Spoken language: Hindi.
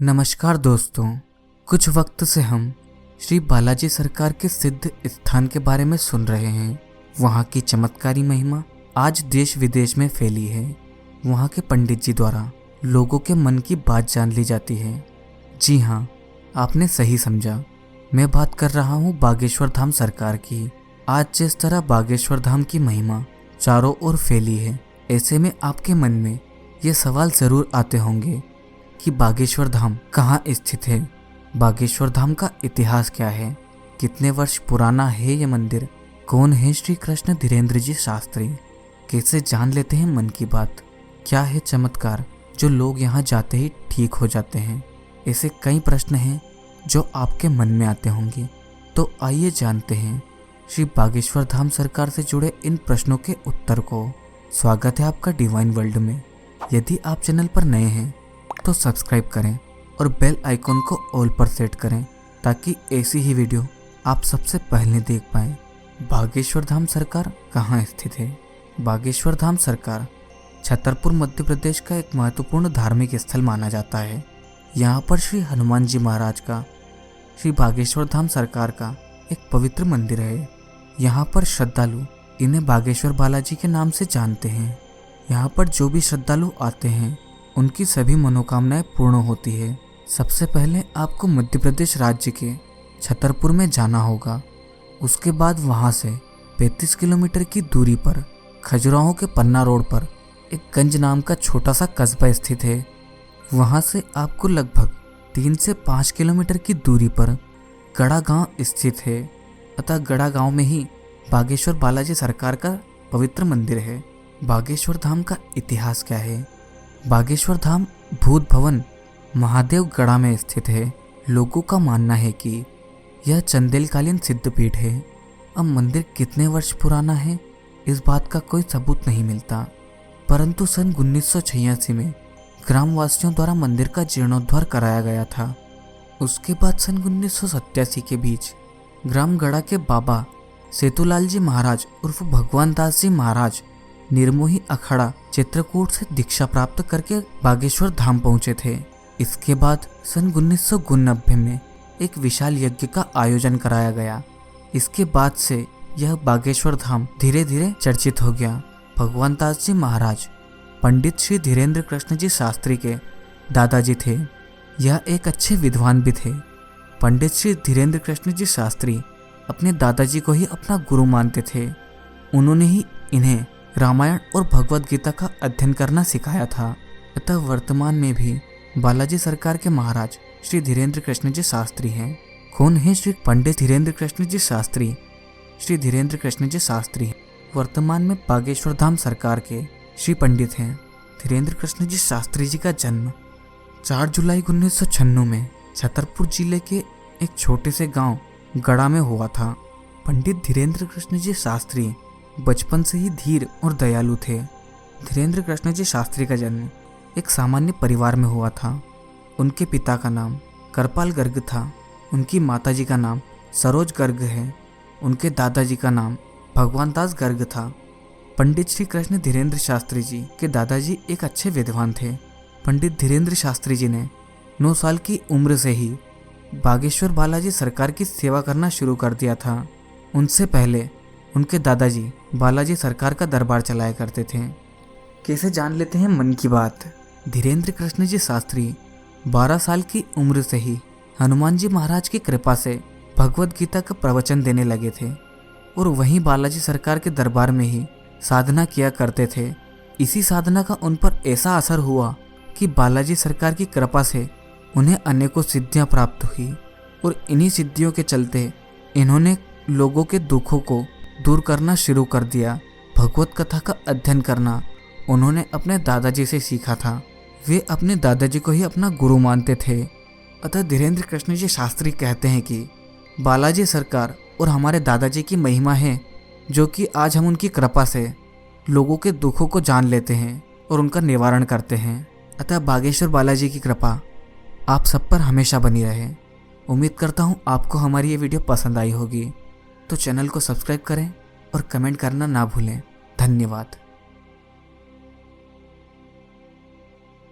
नमस्कार दोस्तों, कुछ वक्त से हम श्री बालाजी सरकार के सिद्ध स्थान के बारे में सुन रहे हैं। वहाँ की चमत्कारी महिमा आज देश विदेश में फैली है। वहाँ के पंडित जी द्वारा लोगों के मन की बात जान ली जाती है। जी हाँ, आपने सही समझा, मैं बात कर रहा हूँ बागेश्वर धाम सरकार की। आज जिस तरह बागेश्वर धाम की महिमा चारों ओर फैली है, ऐसे में आपके मन में ये सवाल ज़रूर आते होंगे कि बागेश्वर धाम कहाँ स्थित है, बागेश्वर धाम का इतिहास क्या है, कितने वर्ष पुराना है ये मंदिर, कौन है श्री कृष्ण धीरेन्द्र जी शास्त्री, कैसे जान लेते हैं मन की बात, क्या है चमत्कार जो लोग यहाँ जाते ही ठीक हो जाते हैं। ऐसे कई प्रश्न हैं जो आपके मन में आते होंगे। तो आइए जानते हैं श्री बागेश्वर धाम सरकार से जुड़े इन प्रश्नों के उत्तर को। स्वागत है आपका डिवाइन वर्ल्ड में। यदि आप चैनल पर नए हैं तो सब्सक्राइब करें और बेल आइकॉन को ऑल पर सेट करें ताकि ऐसी ही वीडियो आप सबसे पहले देख पाएं। बागेश्वर धाम सरकार कहाँ स्थित है? बागेश्वर धाम सरकार छतरपुर मध्य प्रदेश का एक महत्वपूर्ण धार्मिक स्थल माना जाता है। यहाँ पर श्री हनुमान जी महाराज का श्री बागेश्वर धाम सरकार का एक पवित्र मंदिर है। यहाँ पर श्रद्धालु इन्हें बागेश्वर बालाजी के नाम से जानते हैं। यहाँ पर जो भी श्रद्धालु आते हैं उनकी सभी मनोकामनाएं पूर्ण होती है। सबसे पहले आपको मध्य प्रदेश राज्य के छतरपुर में जाना होगा। उसके बाद वहां से 35 किलोमीटर की दूरी पर खजुराहो के पन्ना रोड पर एक गंज नाम का छोटा सा कस्बा स्थित है। वहां से आपको लगभग 3 से 5 किलोमीटर की दूरी पर गड़ा गांव स्थित है। अतः गड़ा गांव में ही बागेश्वर बालाजी सरकार का पवित्र मंदिर है। बागेश्वर धाम का इतिहास क्या है? बागेश्वर धाम भूत भवन महादेव गढ़ा में स्थित है। लोगों का मानना है कि यह चंदेलकालीन सिद्धपीठ है। अब मंदिर कितने वर्ष पुराना है, इस बात का कोई सबूत नहीं मिलता, परंतु सन 1986 में ग्रामवासियों द्वारा मंदिर का जीर्णोद्धार कराया गया था। उसके बाद सन 1987 के बीच ग्राम गढ़ा के बाबा सेतुलाल जी महाराज उर्फ भगवान दास जी महाराज निर्मोही अखाड़ा चित्रकूट से दीक्षा प्राप्त करके बागेश्वर धाम पहुंचे थे। इसके बाद सन 1989 में एक विशाल यज्ञ का आयोजन कराया गया। इसके बाद से यह बागेश्वर धाम धीरे धीरे चर्चित हो गया। भगवान दास जी महाराज पंडित श्री धीरेन्द्र कृष्ण जी शास्त्री के दादाजी थे। यह एक अच्छे विद्वान भी थे। पंडित श्री धीरेन्द्र कृष्ण जी शास्त्री अपने दादाजी को ही अपना गुरु मानते थे। उन्होंने ही इन्हें रामायण और भगवत गीता का अध्ययन करना सिखाया था। अतः वर्तमान में भी बालाजी सरकार के महाराज श्री धीरेन्द्र कृष्ण जी शास्त्री हैं। कौन है श्री पंडित धीरेन्द्र कृष्ण जी शास्त्री? श्री धीरेन्द्र कृष्ण जी शास्त्री वर्तमान में बागेश्वर धाम सरकार के श्री पंडित हैं। धीरेन्द्र कृष्ण जी शास्त्री जी का जन्म 4 जुलाई 1996 में छतरपुर जिले के एक छोटे से गांव गढ़ा में हुआ था। पंडित धीरेन्द्र कृष्ण जी शास्त्री बचपन से ही धीर और दयालु थे। धीरेन्द्र कृष्ण जी शास्त्री का जन्म एक सामान्य परिवार में हुआ था। उनके पिता का नाम करपाल गर्ग था। उनकी माताजी का नाम सरोज गर्ग है। उनके दादाजी का नाम भगवान दास गर्ग था। पंडित श्री कृष्ण धीरेन्द्र शास्त्री जी के दादाजी एक अच्छे विद्वान थे। पंडित धीरेन्द्र शास्त्री जी ने 9 साल की उम्र से ही बागेश्वर बालाजी सरकार की सेवा करना शुरू कर दिया था। उनसे पहले उनके दादाजी बालाजी सरकार का दरबार चलाया करते थे। कैसे जान लेते हैं मन की बात? धीरेन्द्र कृष्ण जी शास्त्री 12 साल की उम्र से ही हनुमान जी महाराज की कृपा से भगवत गीता का प्रवचन देने लगे थे और वहीं बालाजी सरकार के दरबार में ही साधना किया करते थे। इसी साधना का उन पर ऐसा असर हुआ कि बालाजी सरकार की कृपा से उन्हें अनेकों सिद्धियां प्राप्त हुई और इन्हीं सिद्धियों के चलते इन्होंने लोगों के दुखों को दूर करना शुरू कर दिया। भगवत कथा का अध्ययन करना उन्होंने अपने दादाजी से सीखा था। वे अपने दादाजी को ही अपना गुरु मानते थे। अतः धीरेन्द्र कृष्ण जी शास्त्री कहते हैं कि बालाजी सरकार और हमारे दादाजी की महिमा है, जो कि आज हम उनकी कृपा से लोगों के दुखों को जान लेते हैं और उनका निवारण करते हैं। अतः बागेश्वर बालाजी की कृपा आप सब पर हमेशा बनी रहे। उम्मीद करता हूँ आपको हमारी ये वीडियो पसंद आई होगी। तो चैनल को सब्सक्राइब करें और कमेंट करना ना भूलें। धन्यवाद।